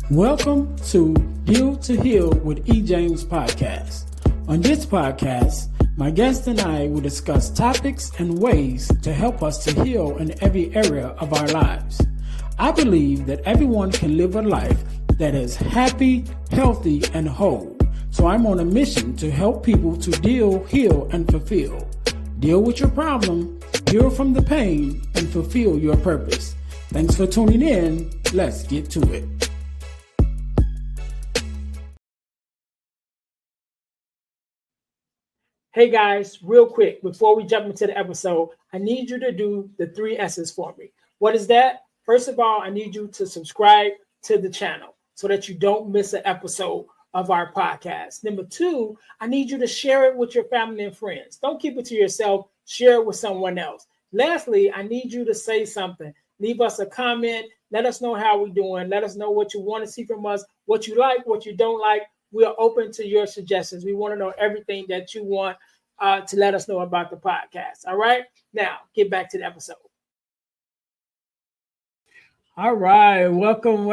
Welcome to Heal to Heal with E. James podcast. On this podcast, my guest and I will discuss topics and ways to help us to heal in every area of our lives. I believe that everyone can live a life that is happy, healthy, and whole. So I'm on a mission to help people to deal, heal, and fulfill. Deal with your problem, heal from the pain, and fulfill your purpose. Thanks for tuning in. Let's get to it. Hey guys, real quick, before we jump into the episode, I need you to do the 3 S's for me. What is that? First of all, I need you to subscribe to the channel so that you don't miss an episode of our podcast. Number 2, I need you to share it with your family and friends. Don't keep it to yourself, share it with someone else. Lastly, I need you to say something. Leave us a comment. Let us know how we're doing. Let us know what you want to see from us, what you like, what you don't like. We are open to your suggestions. We want to know everything that you want to let us know about the podcast. All right. Now, get back to the episode. All right. Welcome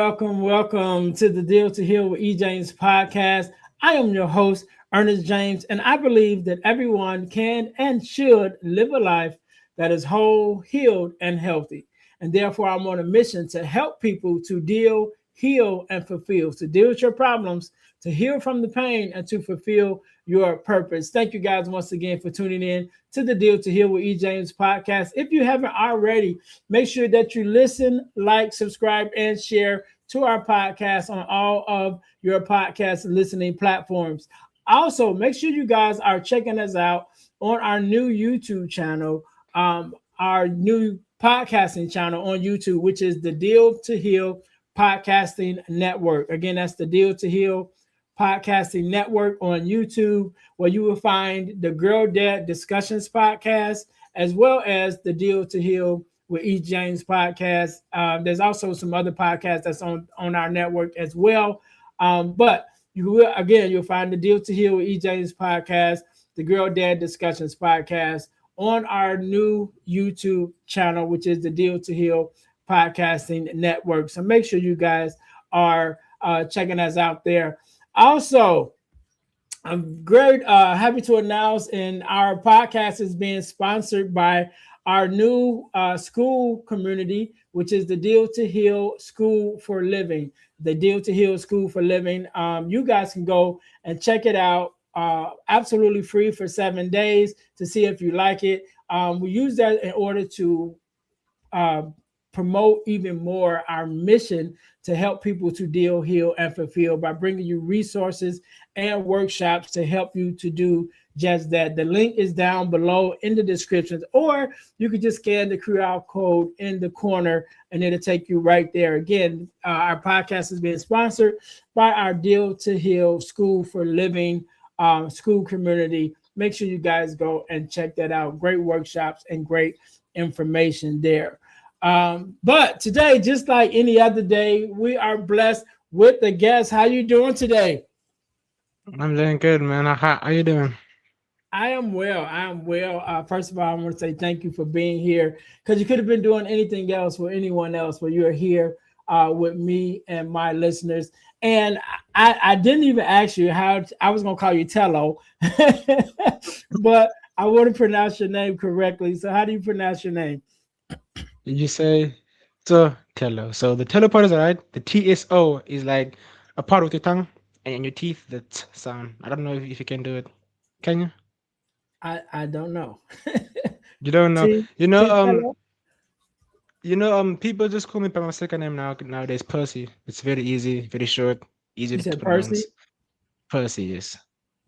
to the Deal to Heal with E. James podcast. I am your host, Earnest James, and I believe that everyone can and should live a life that is whole, healed, and healthy. And therefore, I'm on a mission to help people to deal, heal, and fulfill, to deal with your problems, to heal from the pain, and to fulfill your purpose. Thank you guys once again for tuning in to the Deal to Heal with E. James podcast. If you haven't already, make sure that you listen, like, subscribe, and share to our podcast on all of your podcast listening platforms. Also, make sure you guys are checking us out on our new YouTube channel, our new podcasting channel on YouTube, which is the Deal to Heal Podcasting Network. Again, that's the Deal to Heal Podcasting Network on YouTube, where you will find the Girl Dad Discussions podcast, as well as the Deal to Heal with E. James podcast. There's also some other podcasts that's on our network as well. But you'll find the Deal to Heal with E. James podcast, the Girl Dad Discussions podcast on our new YouTube channel, which is the Deal to Heal Podcasting Network. So make sure you guys are checking us out there. Also, I'm happy to announce, and our podcast is being sponsored by our new school community, which is the Deal to Heal School for Living. The Deal to Heal School for Living. You guys can go and check it out absolutely free for 7 days to see if you like it. We use that in order to promote even more our mission to help people to deal, heal, and fulfill by bringing you resources and workshops to help you to do just that. The link is down below in the descriptions, or you could just scan the QR code in the corner and it'll take you right there. Again, our podcast is being sponsored by our Deal to Heal School for Living school community. Make sure you guys go and check that out. Great workshops and great information there. But today, just like any other day, we are blessed with the guest. How you doing today? I'm doing good, man. How you doing? I am well. First of all, I want to say thank you for being here, because you could have been doing anything else with anyone else, but you're here with me and my listeners. And I didn't even ask you how I was going to call you Tello, but I want to pronounce your name correctly. So how do you pronounce your name? Did you say Tsotello? So the tello part is alright. The TSO is like a part with your tongue and your teeth. That sound. I don't know if you can do it. Can you? I don't know. You don't know. T You know. T Tello? People just call me by my second name nowadays. Percy. It's very easy, very short, easy You to said Percy? pronounce. Percy, yes.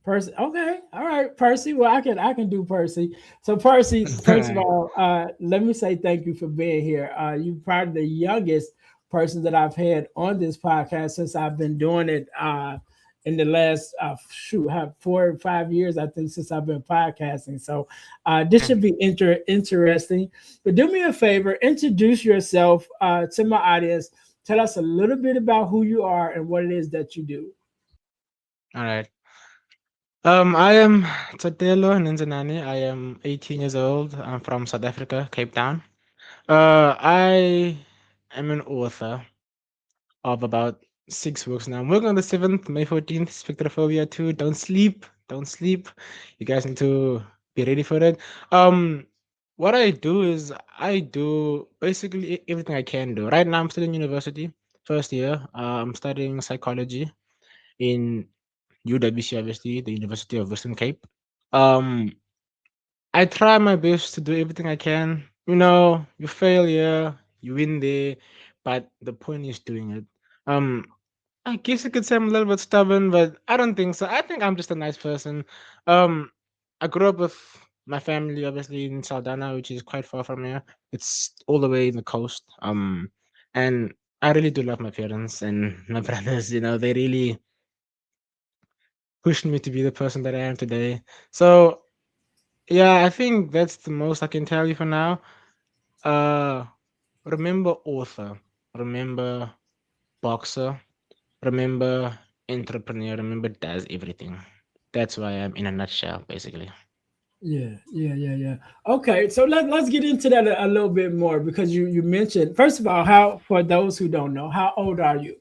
Percy. Okay. All right. Percy. Well, I can do Percy. So Percy, first of Alright. all, let me say thank you for being here. You're probably the youngest person that I've had on this podcast since I've been doing it in the last have 4 or 5 years, I think, since I've been podcasting. So this should be interesting. But do me a favor, introduce yourself to my audience. Tell us a little bit about who you are and what it is that you do. All right. I am Tsotello Nenzinane. I am 18 years old. I'm from South Africa, Cape Town. I am an author of about 6 weeks now. I'm working on the 7th, May 14th, Spectrophobia 2. Don't sleep. Don't sleep. You guys need to be ready for it. Um, what I do is I do basically everything I can do. Right now, I'm still in university, first year. I'm studying psychology in UWC, obviously, the University of Western Cape. Um, I try my best to do everything I can. You fail here, you win there, but the point is doing it. Um, I guess you could say I'm a little bit stubborn, but I don't think so. I think I'm just a nice person. Um, I grew up with my family, obviously in Saldana, which is quite far from here. It's all the way in the coast. And I really do love my parents and my brothers. They really pushed me to be the person that I am today. So yeah, I think that's the most I can tell you for now. Uh, remember author, remember boxer, remember entrepreneur, remember does everything. That's why I'm in a nutshell, basically. Yeah. Okay, so let's get into that a little bit more because you mentioned first of all how for those who don't know how old are you?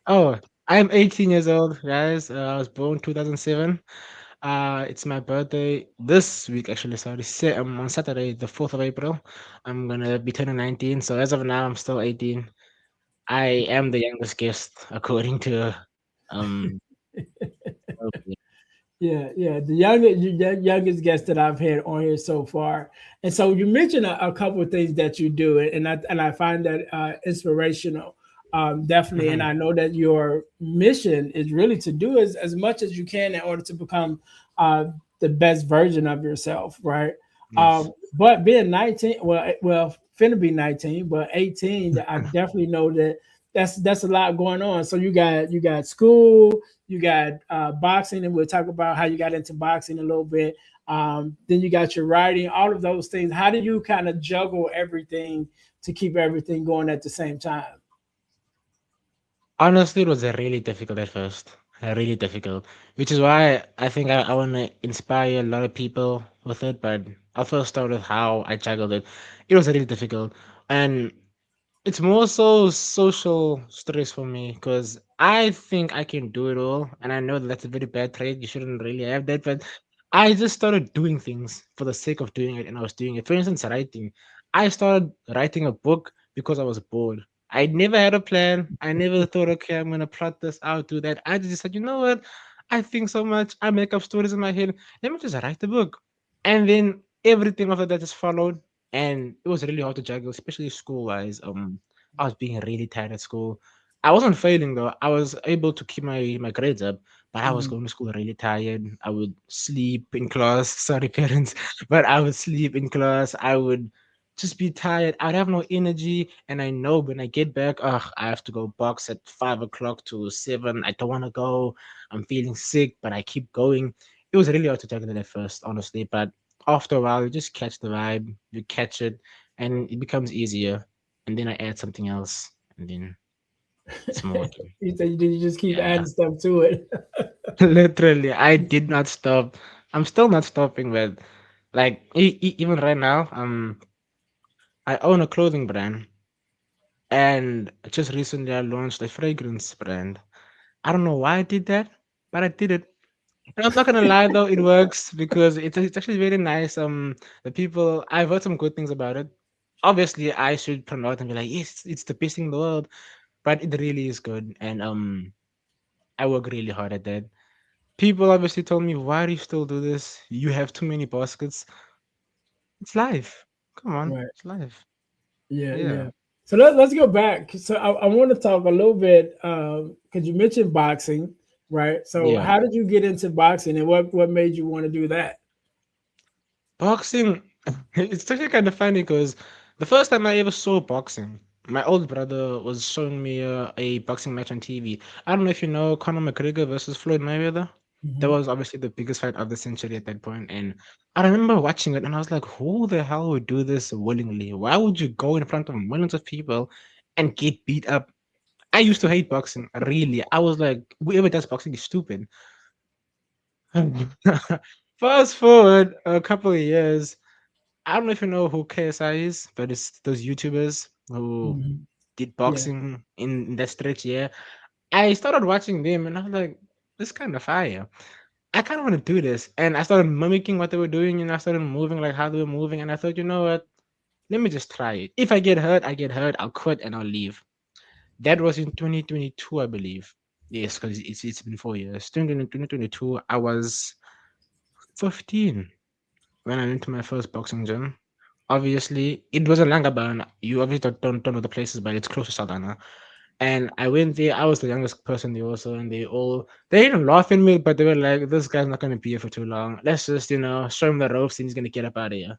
Oh, I'm 18 years old, guys. I was born 2007. It's my birthday this week, actually. Sorry, on Saturday, the 4th of April. I'm gonna be turning 19. So as of now, I'm still 18. I am the youngest guest, according to um. Yeah. The youngest guest that I've had on here so far, and so you mentioned a couple of things that you do, and I find that inspirational, definitely. And Mhm. I know that your mission is really to do as much as you can in order to become uh, the best version of yourself, right? Yes. But being 19, well, finna be 19, but 18, I definitely know that that's a lot going on. So you got school, you got boxing, and we'll talk about how you got into boxing a little bit. Then you got your writing, all of those things. How do you kind of juggle everything to keep everything going at the same time? Honestly, it was really difficult at first. Really difficult. Which is why I think I want to inspire a lot of people with it. But I'll first start with how I juggled it. It was really difficult. And it's more so social stress for me because I think I can do it all, and I know that that's a very bad trait. You shouldn't really have that, but I just started doing things for the sake of doing it, and I was doing it. For instance, writing. I started writing a book because I was bored. I never had a plan. I never thought, okay, I'm gonna plot this out, do that. I just said, you know what? I think so much. I make up stories in my head. Let me just write the book, and then everything after that just followed, and it was really hard to juggle, especially school wise. I was being really tired at school. I wasn't failing though. I was able to keep my grades up, but I was Mhm. going to school really tired. I would sleep in class. Sorry, parents, but I would sleep in class. I would just be tired. I'd have no energy, and I know when I get back, I have to go box at 5 o'clock to 7. I don't want to go. I'm feeling sick, but I keep going. It was really hard to juggle it at first, honestly, but after a while, you just catch the vibe. You catch it, and it becomes easier, and then I add something else, and then it's more working. You said you just keep Yeah, adding stuff to it. literally, I did not stop. I'm still not stopping, but like even right now, I own a clothing brand, and just recently I launched a fragrance brand. I don't know why I did that, but I did it. And I'm not gonna lie though, it works because it's actually very nice. The people I've heard some good things about it. Obviously, I should promote and be like, yes, it's the best thing in the world, but it really is good, and I work really hard at that. People obviously told me, why do you still do this? You have too many baskets. It's life. Come on, Right. it's life. Yeah. Yeah, So let's go back. So I want to talk a little bit because you mentioned boxing, right? So yeah. how did you get into boxing, and what made you want to do that? Boxing, it's actually kind of funny because the first time I ever saw boxing, my old brother was showing me a boxing match on TV. I don't know if you know Conor McGregor versus Floyd Mayweather. That Mhm. was obviously the biggest fight of the century at that point, and I remember watching it, and I was like, "Who the hell would do this willingly? Why would you go in front of millions of people and get beat up?" I used to hate boxing, really. I was like, "Whoever does boxing is stupid." Fast forward a couple of years. I don't know if you know who KSI is, but it's those YouTubers who Mhm. did Yeah. boxing in that stretch. Yeah, I started watching them and I was like, this is kind of fire. I kind of want to do this. And I started mimicking what they were doing, and I started moving like how they were moving. And I thought, you know what? Let me just try it. If I get hurt, I get hurt. I'll quit and I'll leave. That was in 2022, I believe. Yes, because it's been 4 years. 2022, I was 15 when I went to my first boxing gym. Obviously, it was a Langaban. You obviously don't know the places, but it's close to Saldanha. And I went there. I was the youngest person there also, and they didn't laugh at me, but they were like, "This guy's not gonna be here for too long. Let's just show him the ropes, and he's gonna get up out of here."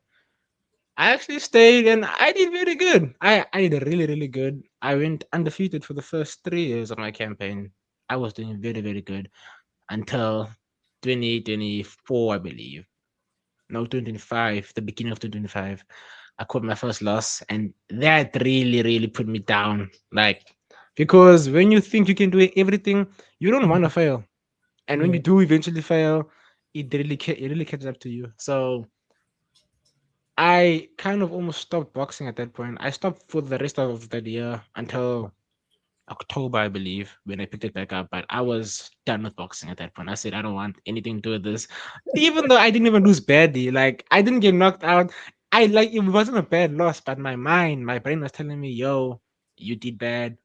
I actually stayed, and I did very good. I did really good. I went undefeated for the first 3 years of my campaign. I was doing very good until 2024, I believe. No, 2025, the beginning of 2025. I caught my first loss, and that really put me down. Like, because when you think you can do everything, you don't want to fail, and when you Yeah, do eventually fail, it really catches up to you. So I kind of almost stopped boxing at that point. I stopped for the rest of that year until October, I believe, when I picked it back up. But I was done with boxing at that point. I said, I don't want anything to do with this. Even though I didn't even lose badly, like I didn't get knocked out. I like it wasn't a bad loss, but my brain was telling me, yo, you did bad,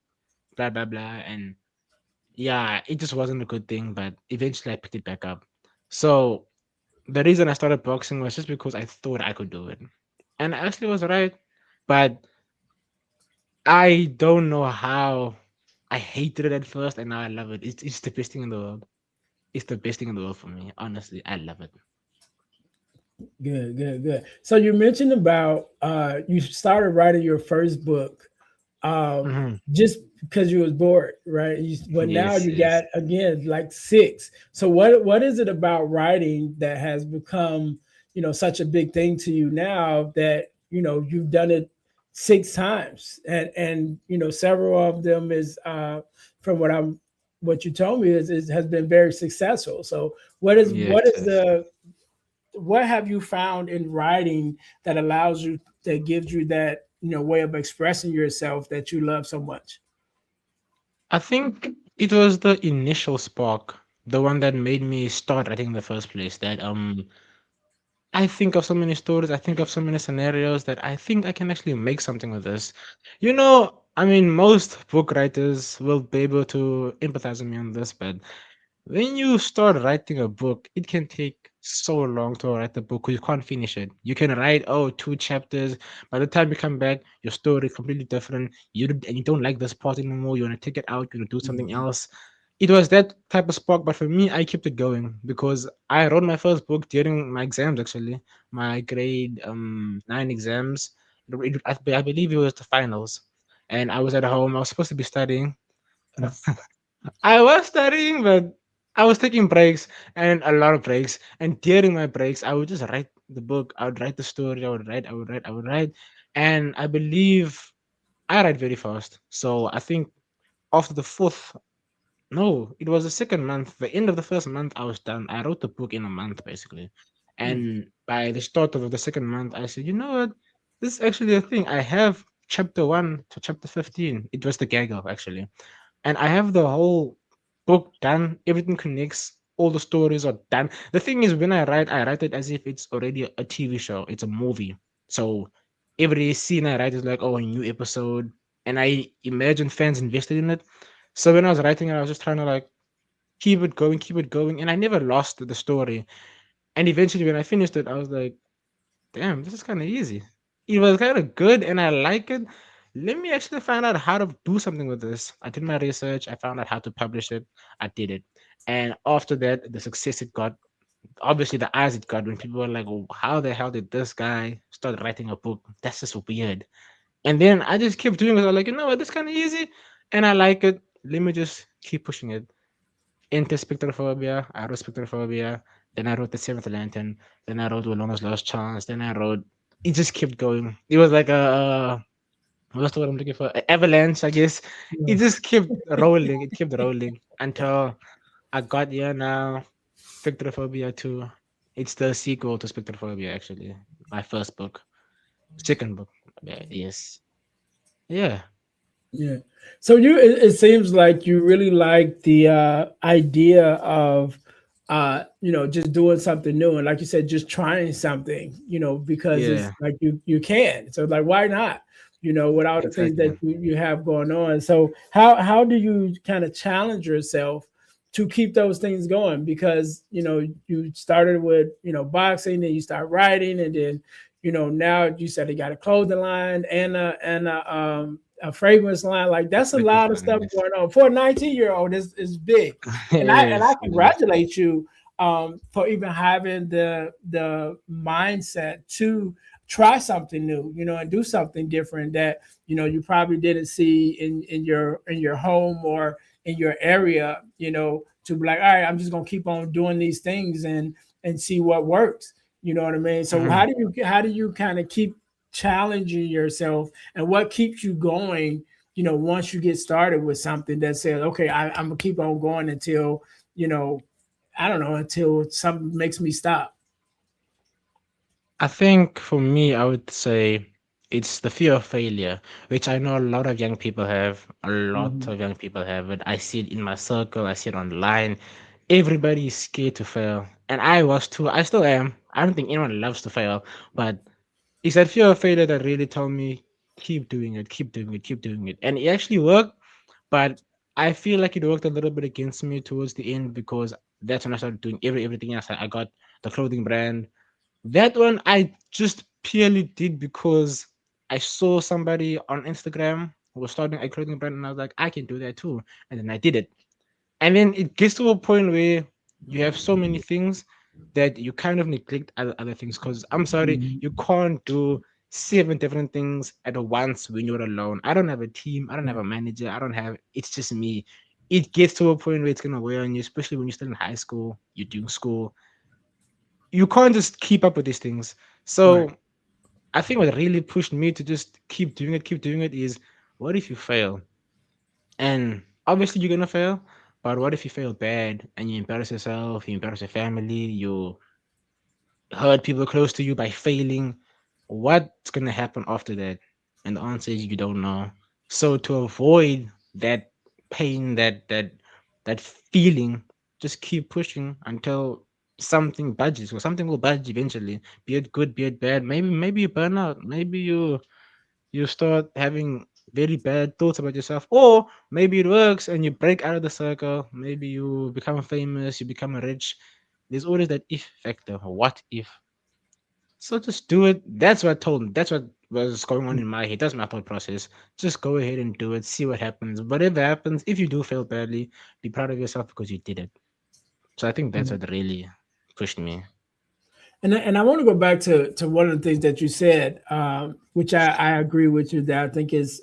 blah blah blah. And yeah, it just wasn't a good thing. But eventually I picked it back up. So the reason I started boxing was just because I thought I could do it. And I actually was right. But I don't know how. I hated it at first, and now I love it. It's the best thing in the world. It's the best thing in the world for me. Honestly, I love it. good. So you mentioned about you started writing your first book Hmm. just because you was bored, right? But now Yes, you yes. got again like six. So what is it about writing that has become such a big thing to you now that you've done it six times and several of them is from what you told me is has been very successful. So Yes, yes. what have you found in writing that allows you that gives you that way of expressing yourself that you love so much? I think it was the initial spark, the one that made me start writing in the first place. That I think of so many stories, I think of so many scenarios that I think I can actually make something with this. I mean, most book writers will be able to empathize with me on this, but when you start writing a book, it can take so long to write the book 'cause you can't finish it. You can write, oh, 2 chapters. By the time you come back, your story is completely different. And you don't like this part anymore. You want to take it out. You want to do something Mhm. else. It was that type of spark, but for me, I kept it going because I wrote my first book during my exams. Actually, my grade 9 exams. I believe it was the finals, and I was at home. I was supposed to be studying. I was studying, but I was taking breaks and a lot of breaks. And during my breaks, I would just write the book. I would write the story. I would write. And I believe I write very fast. So I think after the fourth, no, it was the second month. The end of the first month, I was done. I wrote the book in a month, basically. Mm. And by the start of the second month, I said, you know what? This is actually a thing. I have chapter 1 to chapter 15. It was the gaggle, actually, and I have the whole book done. Everything connects. All the stories are done. The thing is, when I write it as if it's already a TV show. It's a movie. So every scene I write is like, oh, a new episode, and I imagine fans invested in it. So when I was writing it, I was just trying to like keep it going, and I never lost the story. And eventually, when I finished it, I was like, damn, this is kind of easy. It was kind of good and I like it. Let me actually find out how to do something with this. I did my research. I found out how to publish it. I did it. And after that, the success it got, obviously the eyes it got when people were like, oh, how the hell did this guy start writing a book? That's just weird. And then I just kept doing it. I was like, you know what, this kind of easy. And I like it. Let me just keep pushing it into spectrophobia. I wrote spectrophobia. Then I wrote the Seventh Lantern. Then I wrote Walona's Last Chance. Then I wrote. It just kept going. It was like what's the word I'm looking for? Avalanche, I guess. It Yeah. just kept rolling. It kept rolling until I got here now. Spectrophobia 2. It's the sequel to Spectrophobia, actually. My first book. Second book. Yeah, yes. Yeah. Yeah. So it seems like you really like the idea of just doing something new, and like you said, just trying something, because it's Yeah, like you can. So like, why not? With all the things that exactly. you have going on. So how do you kind of challenge yourself to keep those things going? Because you started with boxing, and you start writing, and then now you said you got a clothing line and a fragrance line. Like The that's a fragrance lot of line, stuff yes. going on for a 19-year-old. Is big, It and I is. It is. congratulate you for even having the mindset to try something new, and do something different that you probably didn't see in your home or in your area. To be like, all right, I'm just gonna keep on doing these things and see what works. You know what I mean? So Mhm. how do you kind of keep challenging yourself, and what keeps you going? Once you get started with something that says, okay, I'm gonna keep on going until you know, I don't know, until something makes me stop. I think for me, I would say it's the fear of failure, which I know a lot of young people have. A lot Mhm. of young people have it. I see it in my circle, I see it online. Everybody is scared to fail. And I was too. I still am. I don't think anyone loves to fail, but it's that fear of failure that really told me keep doing it, keep doing it, keep doing it. And it actually worked, but I feel like it worked a little bit against me towards the end because that's when I started doing everything else. I got the clothing brand. That one I just purely did because I saw somebody on Instagram who was starting a clothing brand, and I was like, I can do that too. And then I did it. And then it gets to a point where you have so many things that you kind of neglect other things. Because I'm sorry, Mhm. you can't do seven different things at once when you're alone. I don't have a team, I don't have Yeah. a manager, I don't have, it's just me. It gets to a point where it's gonna wear on you, especially when you're still in high school, you're doing school. You can't just keep up with these things. Right. So I think what really pushed me to just keep doing it is what if you fail? And obviously you're gonna fail, but what if you fail bad and you embarrass yourself, you embarrass your family, you hurt people close to you by failing? What's gonna happen after that? And the answer is you don't know. So to avoid that pain, that feeling, just keep pushing until something budges, or something will budge eventually. Be it good, be it bad. Maybe you burn out. Maybe you start having very bad thoughts about yourself, or maybe it works and you break out of the circle. Maybe you become famous, you become rich. There's always that if factor. What if? So just do it. That's what was going on in my head. That's my thought process. Just go ahead and do it, see what happens. Whatever happens, if you do fail badly, be proud of yourself because you did it. So I think that's Mhm. what really pushed me. And I want to go back to one of the things that you said, which I agree with you, that I think is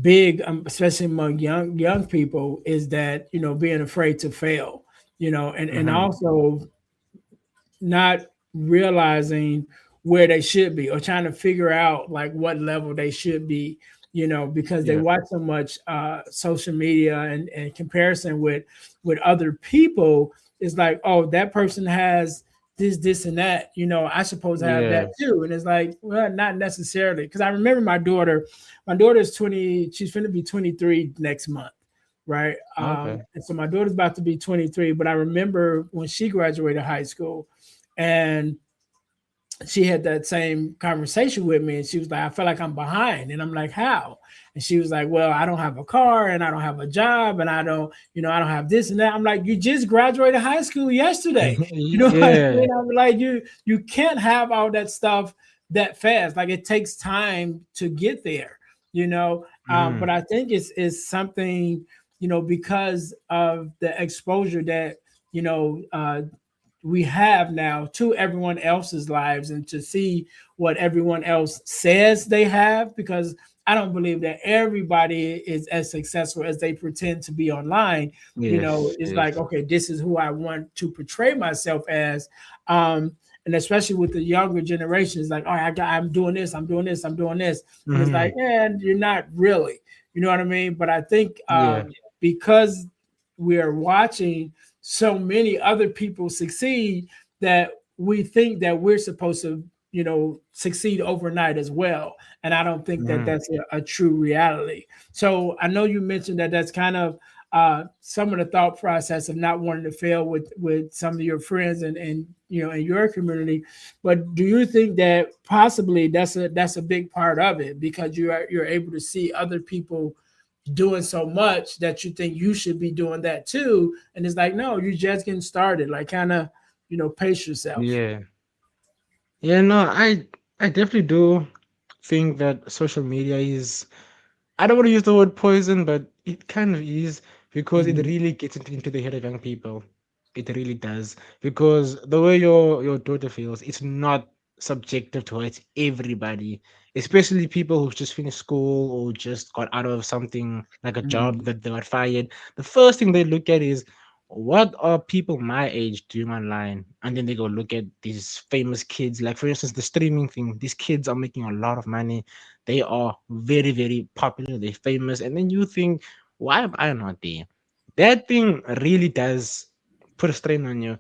big, especially among young people, is that being afraid to fail, and Hmm. also not realizing where they should be, or trying to figure out like what level they should be, because they Yeah. watch so much social media and comparison with other people. It's like, oh, that person has this and that, I suppose to have that Yes. too. And it's like, well, not necessarily, because I remember my daughter is 20, she's going to be 23 next month, right? Okay. And so my daughter's about to be 23, but I remember when she graduated high school, and she had that same conversation with me, and she was like, I feel like I'm behind. And I'm like, how? And she was like, well, I don't have a car, and I don't have a job, and I don't have this and that. I'm like, you just graduated high school yesterday. You know what I Yeah. mean? I'm like, you can't have all that stuff that fast. Like, it takes time to get there, Hmm. but I think it's something, because of the exposure that you know we have now to everyone else's lives, and to see what everyone else says they have, because I don't believe that everybody is as successful as they pretend to be online. Yes. It's like, Yes. okay, this is who I want to portray myself as. And especially with the younger generations, like, all right, I'm doing this, I'm doing this, I'm doing this. And it's like, Hmm. and you're not really, you know what I mean? But I think Yeah. because we are watching so many other people succeed, that we think that we're supposed to succeed overnight as well. And I don't think that Mhm. that's a true reality. So I know you mentioned that that's kind of some of the thought process of not wanting to fail with some of your friends and in your community. But do you think that possibly that's a big part of it, because you're able to see other people doing so much that you think you should be doing that too, and it's like, no, you're just getting started, like kind of pace yourself. Yeah. Yeah, no, I definitely do think that social media is, I don't want to use the word poison, but it kind of is, because it Mhm. really gets into the head of young people. It really does. Because the way your daughter feels, it's not subjective towards everybody, especially people who just finished school or just got out of something like a job Mhm. that they got fired. The first thing they look at is, what are people my age doing online? And then they go look at these famous kids. Like, for instance, the streaming thing. These kids are making a lot of money. They are very, very popular. They're famous. And then you think, why am I not there? That thing really does put a strain on you.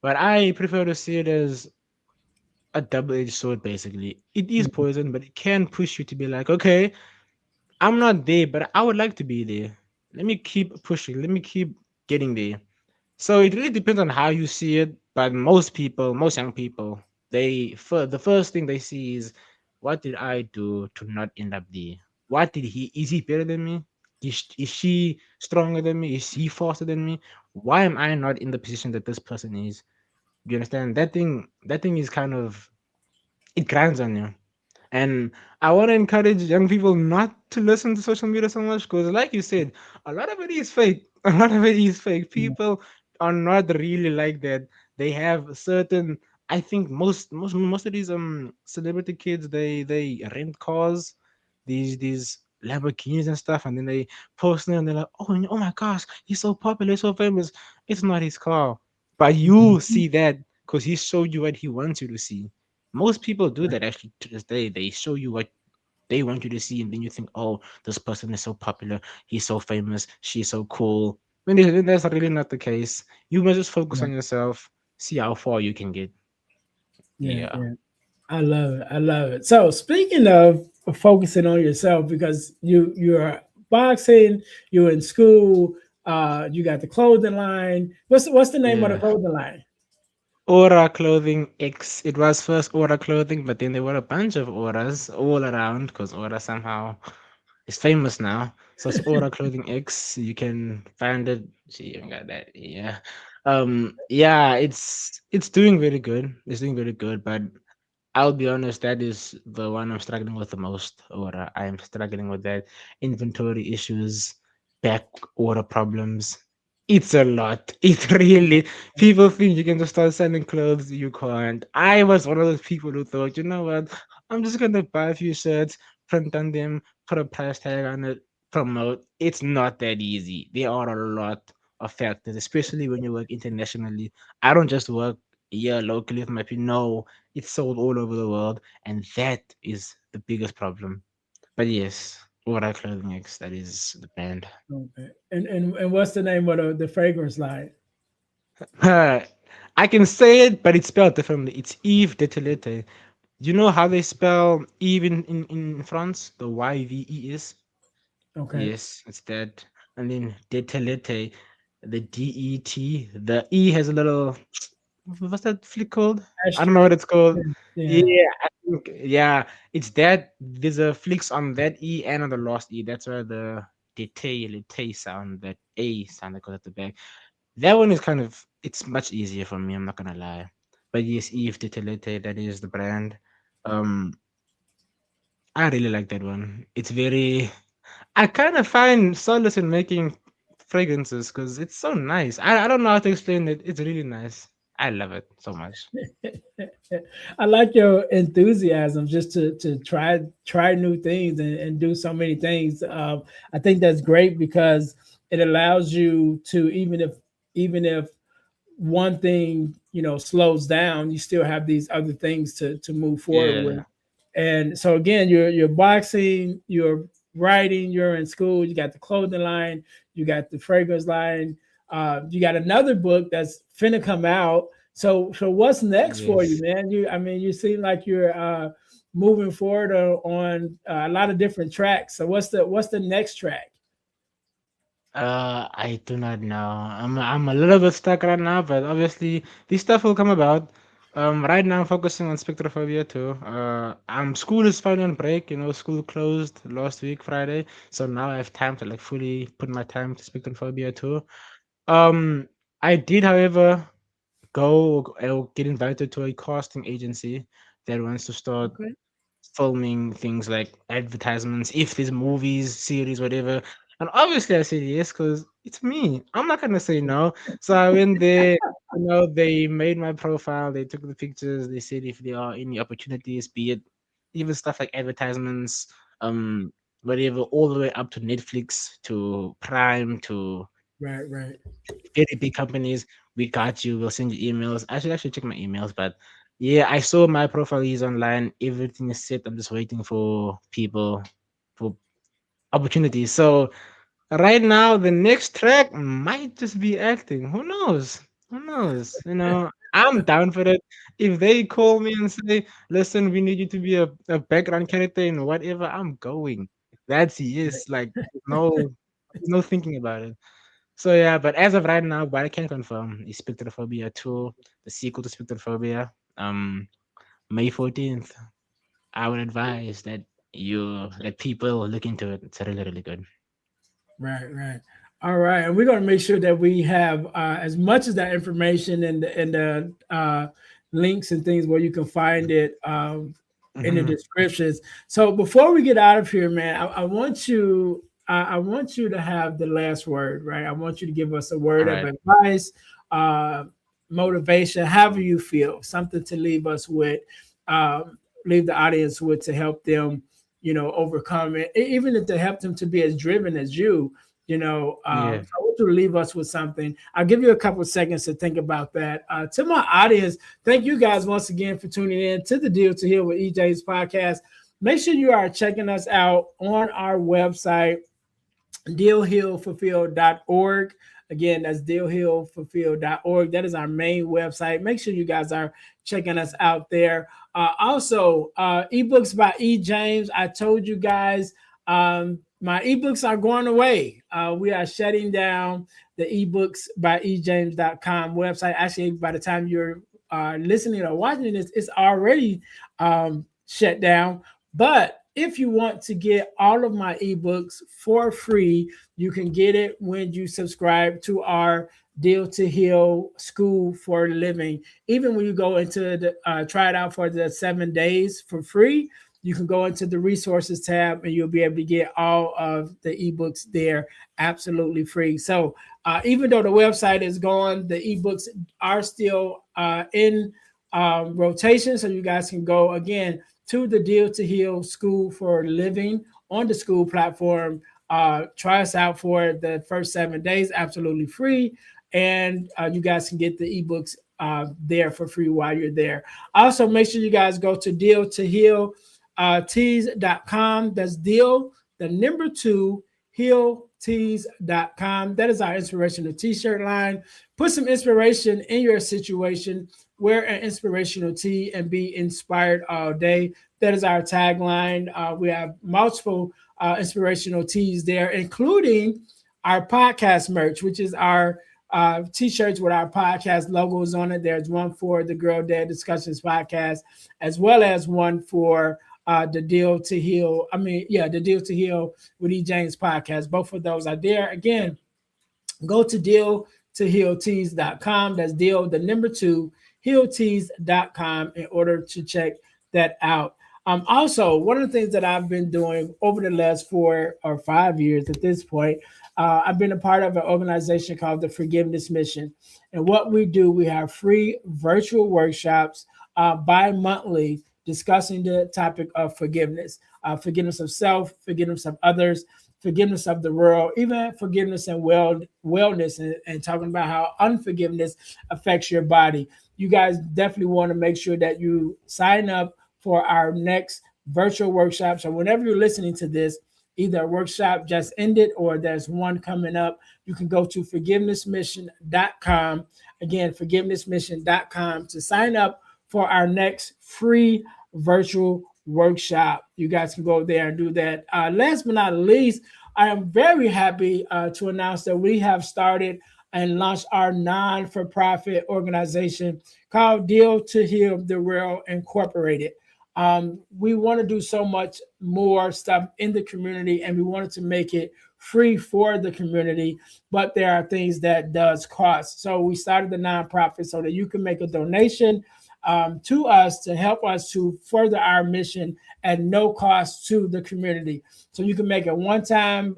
But I prefer to see it as a double-edged sword, basically. It is Mhm. poison, but it can push you to be like, okay, I'm not there, but I would like to be there. Let me keep pushing. Let me keep getting there. So it really depends on how you see it. But most people, most young people, the first thing they see is, what did I do to not end up there? What did he? Is he better than me? Is she stronger than me? Is he faster than me? Why am I not in the position that this person is? You understand? That thing is kind of, it grinds on you. And I want to encourage young people not to listen to social media so much, because, like you said, a lot of it is fake. A lot of it is fake. People are not really like that. They have certain. I think most of these celebrity kids, they rent cars, these Lamborghinis and stuff, and then they post them and they're like, oh my gosh, he's so popular, he's so famous. It's not his car, but you Mhm. see that because he showed you what he wants you to see. Most people do that actually to this day. They show you what they want you to see, and then you think, oh, this person is so popular, he's so famous, she's so cool. When that's really not the case. You must just focus Yeah, on yourself, see how far you can get. yeah, Yeah. yeah. I love it. I love it. So speaking of focusing on yourself, because you're boxing, you're in school, you got the clothing line. What's the name of the Yeah. clothing line? Aura Clothing X. It was first Aura Clothing, but then there were a bunch of auras all around because Aura somehow is famous now. So it's Aura Clothing X. You can find it. See, you got that. Yeah. Yeah, it's doing very good. It's doing very good, but I'll be honest, that is the one I'm struggling with the most, or I am struggling with that. Inventory issues, back order problems. It's a lot. It really, people think you can just start selling clothes. You can't. I was one of those people who thought, you know what, I'm just gonna buy a few shirts, print on them, put a price tag on it, promote. It's not that easy. There are a lot of factors, especially when you work internationally. I don't just work here locally with my people. No, it's sold all over the world, and that is the biggest problem. But yes, Aura Clothing X, that is the brand. Okay. And what's the name of the fragrance line? I can say it, but it's spelled differently. It's Yves de Telete. You know how they spell Eve in France? The YVES? Okay. Yes, it's that. And then Detelete, the DET. The E has a little, what's that flick called? I don't know what Asterisk. it's called. Yeah. Yeah. Yeah, I think, yeah, it's that. There's a flicks on that E and on the last E. That's where the Dete sound, that A sound that goes at the back. That one is kind of, it's much easier for me, I'm not gonna lie. But yes, Eve Detelete, that is the brand. Um, I really like that one. It's very, I kind of find solace in making fragrances because it's so nice. I don't know how to explain it. It's really nice. I love it so much. I like your enthusiasm just to try new things and do so many things. I think that's great because it allows you to, even if one thing slows down, you still have these other things to move forward with. Yeah. And so again, you're boxing, you're writing, you're in school, you got the clothing line, you got the fragrance line, you got another book that's finna come out. So what's next for you, Yes. man? I mean, you seem like you're moving forward on a lot of different tracks. So what's the next track? I do not know. I'm a little bit stuck right now, but obviously this stuff will come about. Right now I'm focusing on spectrophobia too. School is finally on break. You know, school closed last week Friday, so now I have time to like fully put my time to spectrophobia too. Um, I did, however, go get invited to a casting agency that wants to start Okay. filming things like advertisements, if there's movies, series, whatever. And obviously, I said yes because it's me. I'm not gonna say no. So I went there. You know, they made my profile. They took the pictures. They said if there are any opportunities, be it even stuff like advertisements, um, whatever, all the way up to Netflix, to Prime, to Right, right, very big companies. We got you. We'll send you emails. I should actually check my emails, but yeah, I saw my profile is online. Everything is set. I'm just waiting for people for opportunities. So right now, the next track might just be acting. Who knows? Who knows? You know, I'm down for it. If they call me and say, "Listen, we need you to be a background character in whatever," I'm going. That's yes. Like no thinking about it. So yeah, but as of right now, what I can confirm is Spectrophobia 2, the sequel to Spectrophobia, May 14th. I would advise that you let people look into it. It's really, really good. right, right. All right, and we're gonna make sure that we have as much of that information and the links and things where you can find it in the Hmm. descriptions. So before we get out of here, man, I want you to have the last word, right? I want you to give us a All word of right. advice, uh, motivation, however you feel, something to leave us with, leave the audience with to help them, overcome it, even if to help them to be as driven as you. Yeah. So I want you to leave us with something. I'll give you a couple of seconds to think about that. To my audience, thank you guys once again for tuning in to the Deal to Heal with EJ's podcast. Make sure you are checking us out on our website, dealhealfulfill.org. Again, that's dealhealfulfill.org. That is our main website. Make sure you guys are checking us out there. Also, ebooks by E. James. I told you guys my ebooks are going away. We are shutting down the ebooks by ejames.com website. Actually, by the time you're listening or watching this, it's already shut down. But if you want to get all of my ebooks for free, you can get it when you subscribe to our Deal to Heal School for Living. Even when you go into the try it out for the 7 days for free, you can go into the resources tab and you'll be able to get all of the ebooks there absolutely free. So even though the website is gone, the ebooks are still in rotation. So you guys can go again to the Deal to Heal School for Living on the school platform. Try us out for the first 7 days, absolutely free. And you guys can get the ebooks there for free while you're there. Also, make sure you guys go to Deal to Heal tees.com. That's deal, the number two, healtees.com. That is our inspirational t-shirt line. Put some inspiration in your situation. Wear an inspirational tee and be inspired all day. That is our tagline. We have multiple inspirational tees there, including our podcast merch, which is our t-shirts with our podcast logos on it. There's one for the Girl Dad Discussions podcast, as well as one for the Deal to Heal. The Deal to Heal with E. James podcast. Both of those are there. Again, go to deal to healtees.com. That's deal, the number two, healtees.com in order to check that out. Also, one of the things that I've been doing over the last 4 or 5 years at this point, I've been a part of an organization called the Forgiveness Mission. And what we do, we have free virtual workshops bi-monthly discussing the topic of forgiveness, forgiveness of self, forgiveness of others, forgiveness of the world, even forgiveness and wellness, and talking about how unforgiveness affects your body. You guys definitely want to make sure that you sign up for our next virtual workshop. So whenever you're listening to this, either a workshop just ended or there's one coming up, you can go to forgivenessmission.com. Again, forgivenessmission.com to sign up for our next free virtual workshop. You guys can go there and do that. Last but not least, I am very happy to announce that we have started and launched our non-for-profit organization called Deal to Heal the World Incorporated. We want to do so much more stuff in the community, and we wanted to make it free for the community, but there are things that does cost. So we started the nonprofit so that you can make a donation to us to help us to further our mission at no cost to the community. So you can make a one-time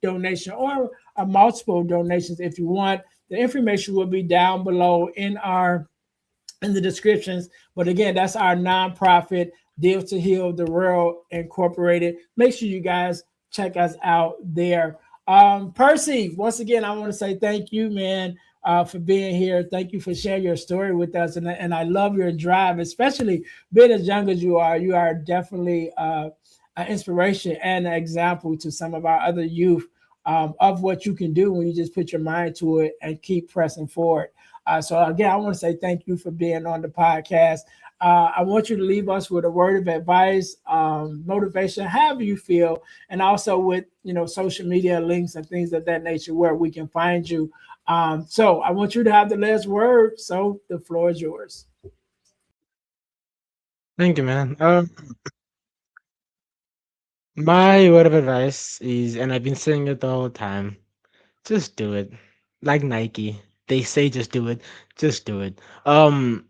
donation or multiple donations if you want. The information will be down below in the descriptions. But again, that's our nonprofit, Deal to Heal the World Incorporated. Make sure you guys check us out there. Percy, once again, I want to say thank you, man, for being here. Thank you for sharing your story with us. And I love your drive, especially being as young as you are. You are definitely an inspiration and an example to some of our other youth of what you can do when you just put your mind to it and keep pressing forward. So again, I want to say thank you for being on the podcast. I want you to leave us with a word of advice, motivation, however you feel, and also with social media links and things of that nature where we can find you. So I want you to have the last word. So the floor is yours. Thank you, man. My word of advice is, and I've been saying it the whole time, just do it. Like Nike, they say just do it, just do it. The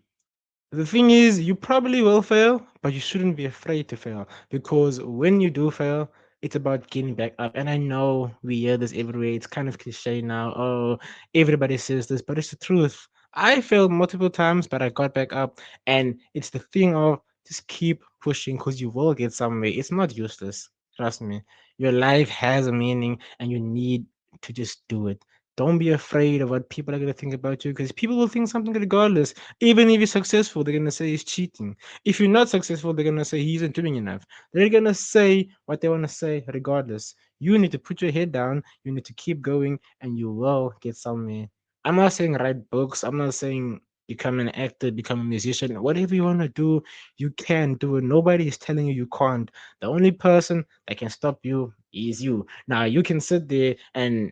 thing is, you probably will fail, but you shouldn't be afraid to fail, because when you do fail, it's about getting back up. And I know we hear this everywhere. It's kind of cliche now. Oh, everybody says this, but it's the truth. I failed multiple times, but I got back up. And it's the thing of just keep pushing, because you will get somewhere. It's not useless. Trust me. Your life has a meaning, and you need to just do it. Don't be afraid of what people are going to think about you, because people will think something regardless. Even if you're successful, they're going to say he's cheating. If you're not successful, they're going to say he isn't doing enough. They're going to say what they want to say regardless. You need to put your head down. You need to keep going, and you will get somewhere. I'm not saying write books. I'm not saying become an actor, become a musician. Whatever you want to do, you can do it. Nobody is telling you you can't. The only person that can stop you is you. Now, you can sit there and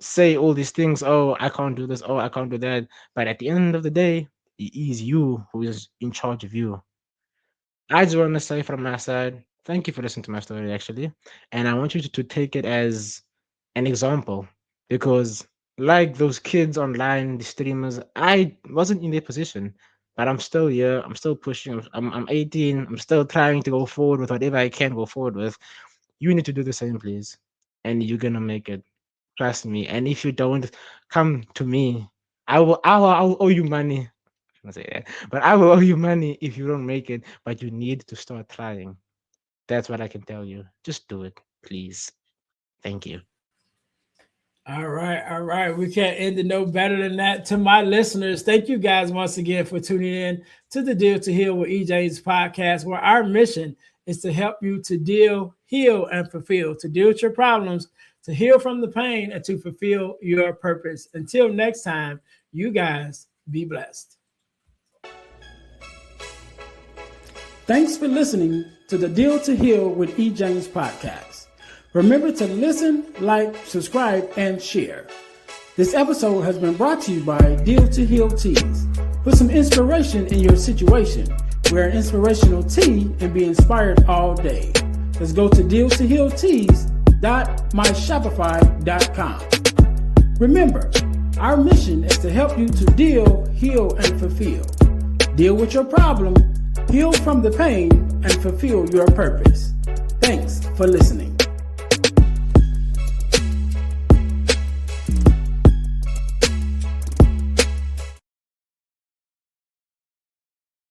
say all these things. Oh, I can't do this. Oh, I can't do that. But at the end of the day, it is you who is in charge of you. I just want to say from my side, thank you for listening to my story, actually. And I want you to take it as an example, because, like those kids online, the streamers, I wasn't in their position, but I'm still here. I'm still pushing. I'm 18. I'm still trying to go forward with whatever I can go forward with. You need to do the same, please. And you're going to make it. Trust me. And if you don't, come to me. I will owe you money. I say that, but I will owe you money if you don't make it. But you need to start trying. That's what I can tell you. Just do it, please. Thank you. All right, all right. We can't end it no better than that. To my listeners, thank you guys once again for tuning in to the Deal to Heal with EJ's podcast, where our mission is to help you to deal, heal, and fulfill, to deal with your problems, to heal from the pain, and to fulfill your purpose. Until next time, you guys be blessed. Thanks for listening to the Deal to Heal with E. James podcast. Remember to listen, like, subscribe, and share. This episode has been brought to you by Deal to Heal Teas. Put some inspiration in your situation. Wear an inspirational tea and be inspired all day. Let's go to dealtohealteas.myshopify.com. Remember, our mission is to help you to deal, heal, and fulfill. Deal with your problem, heal from the pain, and fulfill your purpose. Thanks for listening.